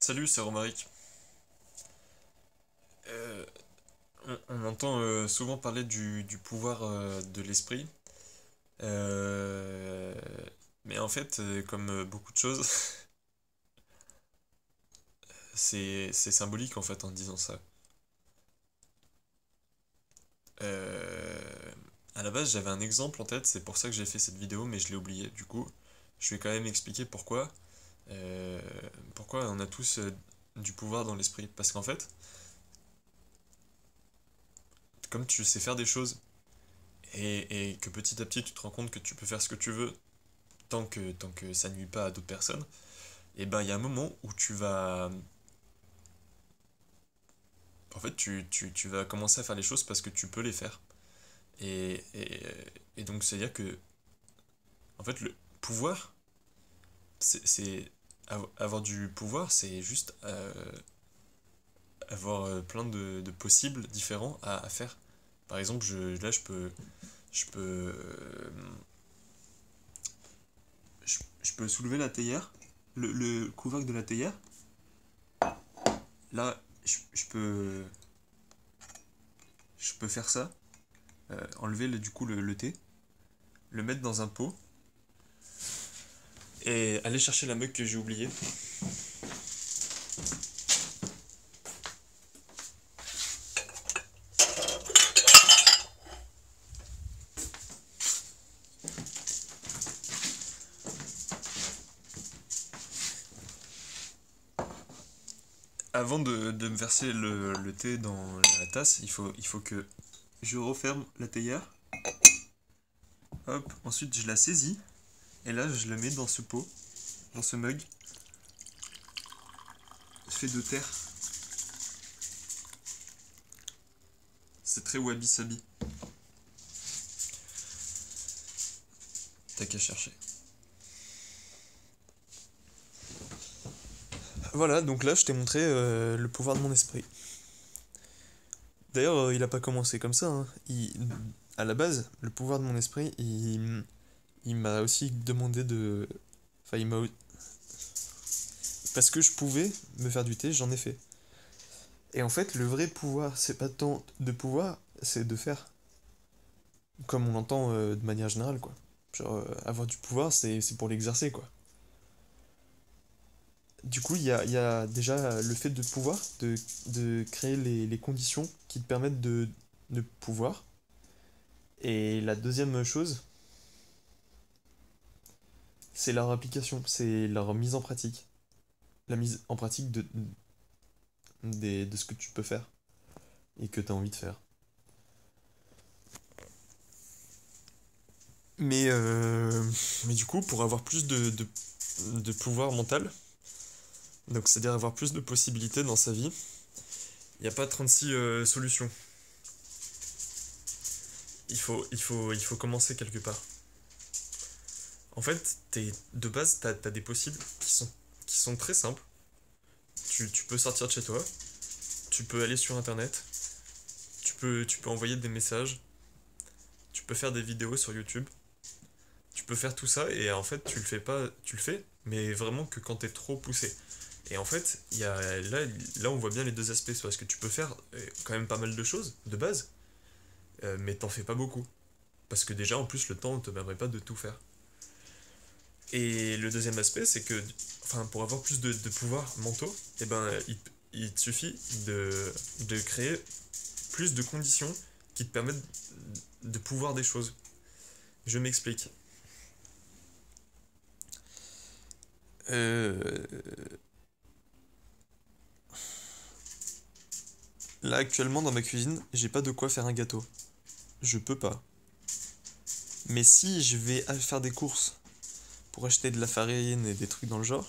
Salut, c'est Romaric. Euh, on entend souvent parler du pouvoir de l'esprit. Euh, mais en fait, comme beaucoup de choses, c'est symbolique en fait en disant ça. Euh, à la base, j'avais un exemple en tête, c'est pour ça que j'ai fait cette vidéo, mais je l'ai oublié. Du coup, je vais quand même expliquer euh, pourquoi on a tous du pouvoir dans l'esprit. Parce qu'en fait, comme tu sais faire des choses et que petit à petit tu te rends compte que tu peux faire ce que tu veux tant que ça nuit pas à d'autres personnes, et ben il y a un moment où en fait, tu vas commencer à faire les choses parce que tu peux les faire. Et, et, et donc, c'est-à-dire que, en fait, le pouvoir, avoir du pouvoir, c'est juste avoir plein de possibles différents à faire. Par exemple, là, je peux, je peux soulever la théière, le couvercle de la théière. Là, je peux faire ça, enlever du coup le thé, le mettre dans un pot et aller chercher la mug que j'ai oubliée. Avant de me verser le thé dans la tasse, il faut que je referme la théière. Hop, ensuite je la saisis et là je la mets dans ce pot, dans ce mug fait de terre. C'est très wabi sabi. T'as qu'à chercher. Voilà, donc là je t'ai montré le pouvoir de mon esprit. D'ailleurs, il a pas commencé comme ça, hein. À la base, le pouvoir de mon esprit, il m'a aussi demandé de. Enfin, parce que je pouvais me faire du thé, j'en ai fait. Et en fait, le vrai pouvoir, c'est pas tant de pouvoir, c'est de faire. Comme on l'entend de manière générale, quoi. Genre, avoir du pouvoir, c'est pour l'exercer, quoi. Du coup, il y a déjà le fait de pouvoir, de créer les conditions qui te permettent de pouvoir. Et la deuxième chose, c'est leur application, c'est leur mise en pratique. La mise en pratique de ce que tu peux faire et que tu as envie de faire. Mais, euh, mais du coup, pour avoir plus de pouvoir mental, donc c'est-à-dire avoir plus de possibilités dans sa vie, il n'y a pas 36 solutions. Il faut commencer quelque part. En fait, de base, t'as des possibles qui sont très simples. Tu peux sortir de chez toi, tu peux aller sur internet, tu peux envoyer des messages, tu peux faire des vidéos sur YouTube, tu peux faire tout ça et en fait tu le fais pas, tu le fais, mais vraiment que quand t'es trop poussé. Et en fait, là on voit bien les deux aspects, c'est parce que tu peux faire quand même pas mal de choses de base, mais t'en fais pas beaucoup. Parce que déjà en plus le temps ne te permet pas de tout faire. Et le deuxième aspect, c'est que enfin, pour avoir plus de pouvoirs mentaux, eh ben, il te suffit de créer plus de conditions qui te permettent de pouvoir des choses. Je m'explique. Euh, Là, actuellement, dans ma cuisine, j'ai pas de quoi faire un gâteau. Je peux pas. Mais si je vais faire des courses pour acheter de la farine et des trucs dans le genre,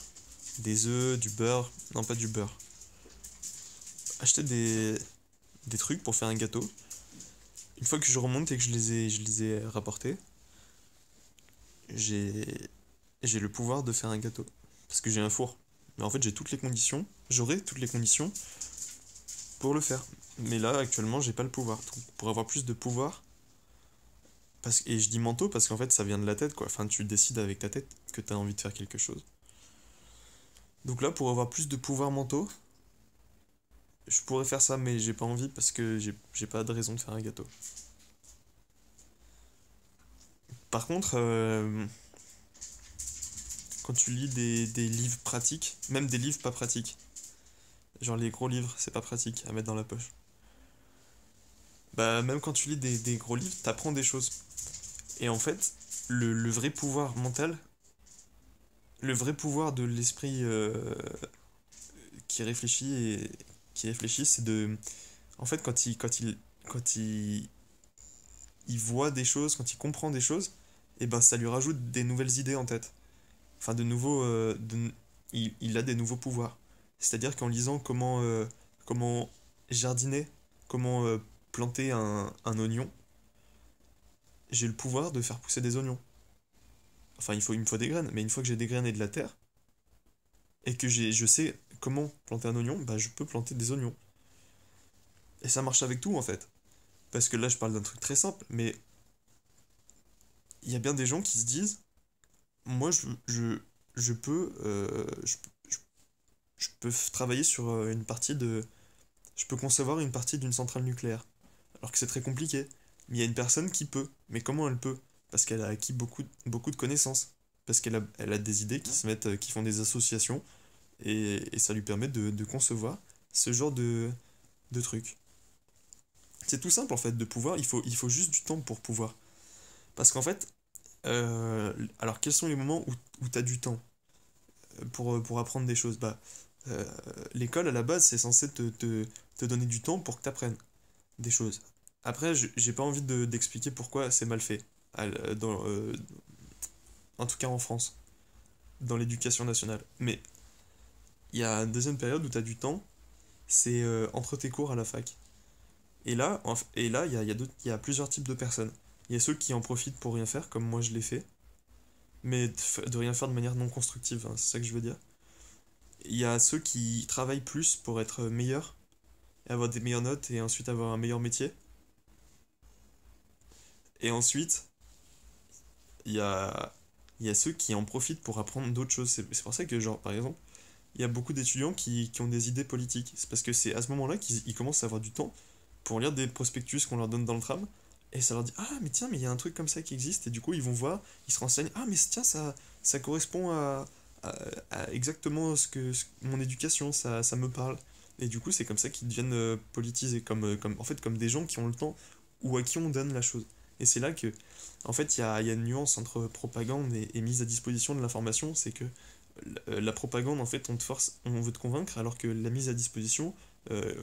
des œufs, du beurre, non pas du beurre, acheter des trucs pour faire un gâteau, une fois que je remonte et que je les ai rapportés, j'ai, j'ai le pouvoir de faire un gâteau. Parce que j'ai un four. Mais en fait, j'ai toutes les conditions, j'aurai toutes les conditions pour le faire. Mais là, actuellement, j'ai pas le pouvoir. Donc, pour avoir plus de pouvoir, et je dis mentaux parce qu'en fait, ça vient de la tête, quoi. Enfin, tu décides avec ta tête que t'as envie de faire quelque chose. Donc là, pour avoir plus de pouvoirs mentaux, je pourrais faire ça, mais j'ai pas envie parce que j'ai pas de raison de faire un gâteau. Par contre, quand tu lis des livres pratiques, même des livres pas pratiques, genre les gros livres, c'est pas pratique à mettre dans la poche. Bah, même quand tu lis des gros livres, t'apprends des choses. Et en fait, le vrai pouvoir mental, le vrai pouvoir de l'esprit qui réfléchit et qui réfléchit, c'est de. En fait, quand il voit des choses, quand il comprend des choses, et ben ça lui rajoute des nouvelles idées en tête. Enfin, de nouveaux. Il a des nouveaux pouvoirs. C'est-à-dire qu'en lisant comment jardiner, comment planter un oignon, j'ai le pouvoir de faire pousser des oignons. Enfin, il me faut des graines, mais une fois que j'ai des graines et de la terre, et que je sais comment planter un oignon, bah je peux planter des oignons. Et ça marche avec tout en fait. Parce que là, je parle d'un truc très simple, mais il y a bien des gens qui se disent, moi, je peux, je peux travailler sur une partie de, je peux concevoir une partie d'une centrale nucléaire. Alors que c'est très compliqué. Mais il y a une personne qui peut. Mais comment elle peut? Parce qu'elle a acquis beaucoup de connaissances. Parce elle a des idées qui se mettent, qui font des associations. Et ça lui permet de concevoir ce genre de trucs. C'est tout simple en fait de pouvoir. Il faut juste du temps pour pouvoir. Parce qu'en fait, alors quels sont les moments où tu as du temps pour apprendre des choses? Bah, euh, l'école à la base c'est censé te donner du temps pour que tu apprennes des choses. Après, j'ai pas envie d'expliquer pourquoi c'est mal fait. En tout cas en France, dans l'éducation nationale. Mais il y a une deuxième période où tu as du temps, c'est entre tes cours à la fac. Et là, il y a plusieurs types de personnes. Il y a ceux qui en profitent pour rien faire, comme moi je l'ai fait, mais de rien faire de manière non constructive, hein, c'est ça que je veux dire. Il y a ceux qui travaillent plus pour être meilleurs, et avoir des meilleures notes, et ensuite avoir un meilleur métier. Et ensuite, il y a, il y a ceux qui en profitent pour apprendre d'autres choses. C'est pour ça que, genre, par exemple, il y a beaucoup d'étudiants qui ont des idées politiques. C'est parce que c'est à ce moment-là qu'ils commencent à avoir du temps pour lire des prospectus qu'on leur donne dans le tram. Et ça leur dit, ah, mais tiens, mais il y a un truc comme ça qui existe. Et du coup, ils vont voir, ils se renseignent, ah, mais tiens, ça correspond à- à exactement mon éducation, ça me parle. Et du coup, c'est comme ça qu'ils deviennent politisés, en fait, comme des gens qui ont le temps ou à qui on donne la chose. Et c'est là que, en fait, il y a une nuance entre propagande et mise à disposition de l'information. C'est que la propagande, en fait, on te force, on veut te convaincre, alors que la mise à disposition, euh,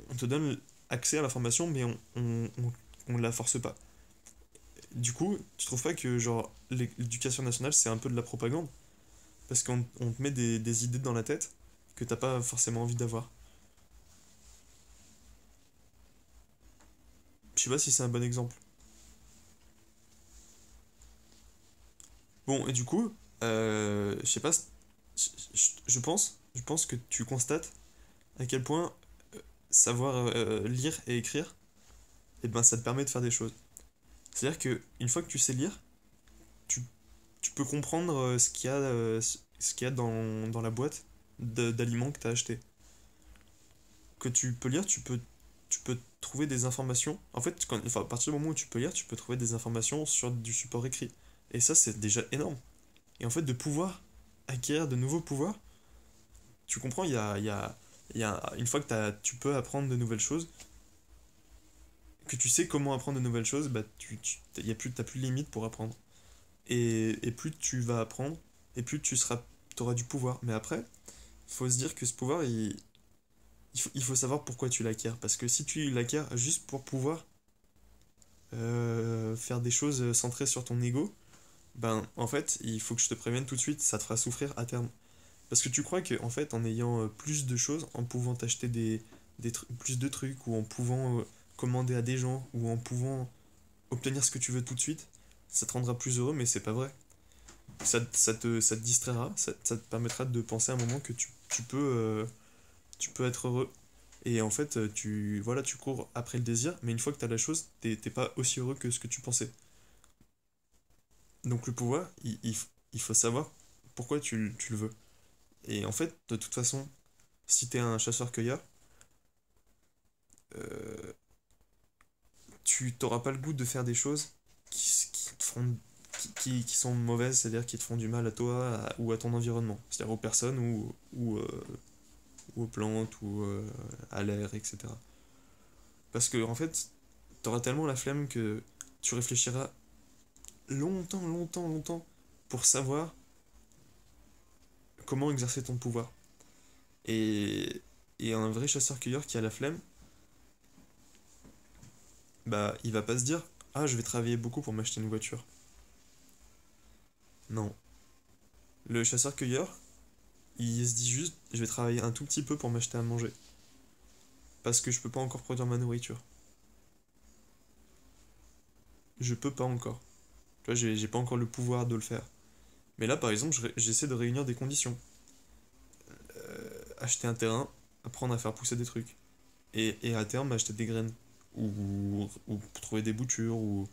on te donne accès à l'information, mais on la force pas. Du coup, tu trouves pas que genre l'éducation nationale c'est un peu de la propagande? Parce qu'on te met des idées dans la tête que t'as pas forcément envie d'avoir. Je sais pas si c'est un bon exemple. Bon, et du coup, je sais pas, je pense que tu constates à quel point savoir lire et écrire, et ben ça te permet de faire des choses. C'est-à-dire que une fois que tu sais lire, tu, tu peux comprendre ce qu'il y a dans la boîte d'aliments que tu as acheté. Que tu peux lire, tu peux trouver des informations. En fait, enfin, à partir du moment où tu peux lire, tu peux trouver des informations sur du support écrit. Et ça, c'est déjà énorme. Et en fait, de pouvoir acquérir de nouveaux pouvoirs, tu comprends, une fois que tu peux apprendre de nouvelles choses, que tu sais comment apprendre de nouvelles choses, bah, t'as plus de limite pour apprendre. Et plus tu vas apprendre, et plus t'auras du pouvoir. Mais après, faut se dire que ce pouvoir, il faut savoir pourquoi tu l'acquiers. Parce que si tu l'acquiers juste pour pouvoir faire des choses centrées sur ton ego, ben en fait, il faut que je te prévienne tout de suite, ça te fera souffrir à terme. Parce que tu crois que en fait, en ayant plus de choses, en pouvant t'acheter plus de trucs, ou en pouvant commander à des gens, ou en pouvant obtenir ce que tu veux tout de suite, ça te rendra plus heureux, mais c'est pas vrai. Ça te distraira, ça te permettra de penser un moment que tu peux être heureux. Et en fait, voilà, tu cours après le désir, mais une fois que tu as la chose, t'es pas aussi heureux que ce que tu pensais. Donc le pouvoir, il faut savoir pourquoi tu le veux. Et en fait, de toute façon, si t'es un chasseur-cueilleur, euh, tu t'auras pas le goût de faire des choses qui te font, qui sont mauvaises, c'est-à-dire qui te font du mal à toi ou à ton environnement, c'est-à-dire aux personnes ou aux plantes ou à l'air, etc. Parce que en fait, t'auras tellement la flemme que tu réfléchiras longtemps, longtemps, longtemps pour savoir comment exercer ton pouvoir. Et, et un vrai chasseur-cueilleur qui a la flemme, bah il va pas se dire ah je vais travailler beaucoup pour m'acheter une voiture. Non. Le chasseur-cueilleur, il se dit juste je vais travailler un tout petit peu pour m'acheter à manger. Parce que je peux pas encore produire ma nourriture. Je peux pas encore. Tu vois, j'ai pas encore le pouvoir de le faire. Mais là par exemple, j'essaie de réunir des conditions. Acheter un terrain, apprendre à faire pousser des trucs. Et à terme acheter des graines. Ou trouver des boutures, ou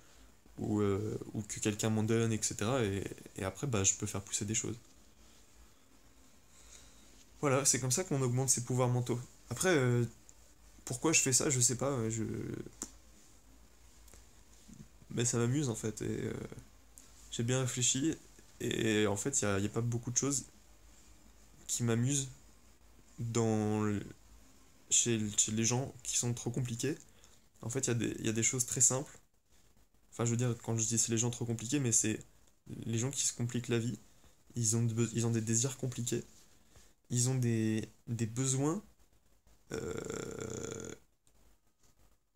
que quelqu'un m'en donne, etc. Et après, bah, je peux faire pousser des choses. Voilà, c'est comme ça qu'on augmente ses pouvoirs mentaux. Après, pourquoi je fais ça, je sais pas. Mais ça m'amuse en fait. Et j'ai bien réfléchi. Et en fait, y a pas beaucoup de choses qui m'amusent dans chez les gens qui sont trop compliqués. En fait, il y a des choses très simples. Enfin, je veux dire, quand je dis c'est les gens trop compliqués, mais c'est les gens qui se compliquent la vie. Ils ont des désirs compliqués. Ils ont des besoins. euh,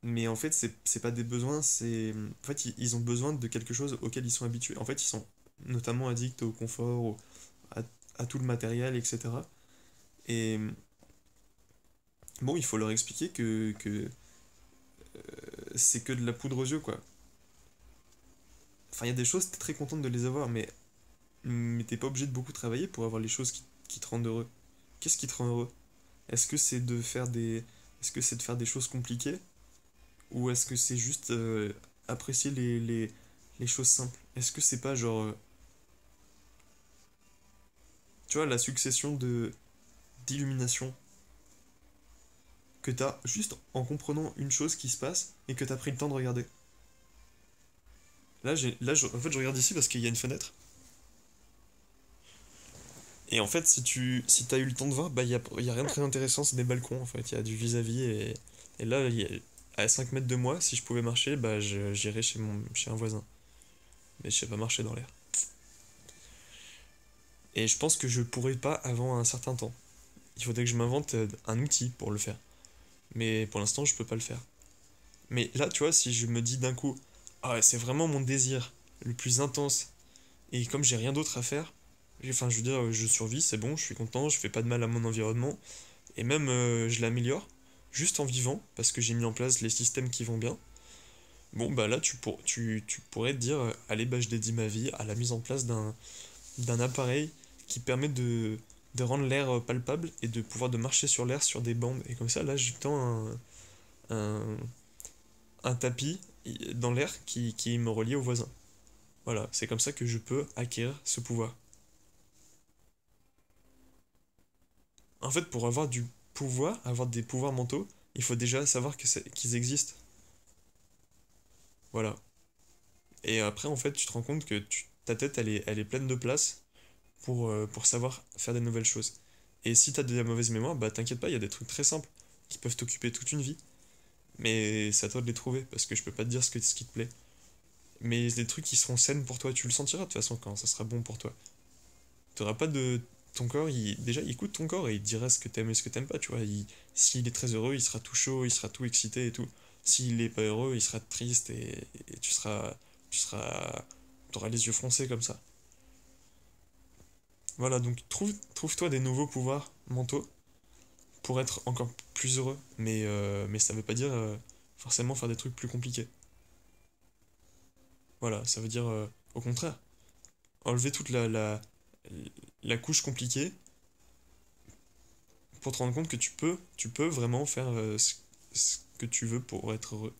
mais en fait, c'est pas des besoins, c'est. En fait, ils ont besoin de quelque chose auquel ils sont habitués. En fait, ils sont notamment addicts au confort, à, à tout le matériel, etc. Et bon, il faut leur expliquer que c'est que de la poudre aux yeux, quoi. Enfin, il y a des choses, t'es très contente de les avoir, mais t'es pas obligé de beaucoup travailler pour avoir les choses qui te rendent heureux. Qu'est-ce qui te rend heureux? Est-ce que c'est de faire est-ce que c'est de faire des choses compliquées? Ou est-ce que c'est juste apprécier les choses simples? Est-ce que c'est pas genre, tu vois, la succession d'illuminations que t'as juste en comprenant une chose qui se passe et que t'as pris le temps de regarder? En fait, je regarde ici parce qu'il y a une fenêtre. Et en fait, si t'as eu le temps de voir, bah, y a rien de très intéressant, c'est des balcons en fait. Il y a du vis-à-vis et là, à 5 mètres de moi, si je pouvais marcher, bah, j'irais chez un voisin. Mais je sais pas marcher dans l'air. Et je pense que je pourrais pas avant un certain temps. Il faudrait que je m'invente un outil pour le faire. Mais pour l'instant, je peux pas le faire. Mais là, tu vois, si je me dis d'un coup, ah ouais, c'est vraiment mon désir le plus intense, et comme j'ai rien d'autre à faire, enfin, je veux dire, je survis, c'est bon, je suis content, je fais pas de mal à mon environnement, et même je l'améliore, juste en vivant, parce que j'ai mis en place les systèmes qui vont bien. Bon, bah là, tu pourrais te dire, allez, bah je dédie ma vie à la mise en place d'un appareil qui permet de rendre l'air palpable et de pouvoir de marcher sur l'air sur des bandes. Et comme ça, là, je tends un, un tapis dans l'air qui me relie au voisin. Voilà, c'est comme ça que je peux acquérir ce pouvoir. En fait, pour avoir du pouvoir, avoir des pouvoirs mentaux, il faut déjà savoir qu'ils existent. Voilà. Et après, en fait, tu te rends compte que ta tête, elle est pleine de place pour savoir faire des nouvelles choses. Et si t'as de la mauvaise mémoire, bah t'inquiète pas, il y a des trucs très simples qui peuvent t'occuper toute une vie. Mais c'est à toi de les trouver, parce que je peux pas te dire ce qui te plaît. Mais des trucs qui seront saines pour toi, tu le sentiras de toute façon quand ça sera bon pour toi. T'auras pas de. Ton corps, déjà, il écoute ton corps et il te dira ce que t'aimes et ce que t'aimes pas, tu vois. S'il est très heureux, il sera tout chaud, il sera tout excité et tout. S'il est pas heureux, il sera triste et tu seras. Tu seras. T'auras les yeux froncés comme ça. Voilà, donc trouve-toi des nouveaux pouvoirs mentaux pour être encore plus heureux. Mais ça veut pas dire forcément faire des trucs plus compliqués. Voilà, ça veut dire au contraire, enlever toute la couche compliquée pour te rendre compte que tu peux vraiment faire ce que tu veux pour être heureux.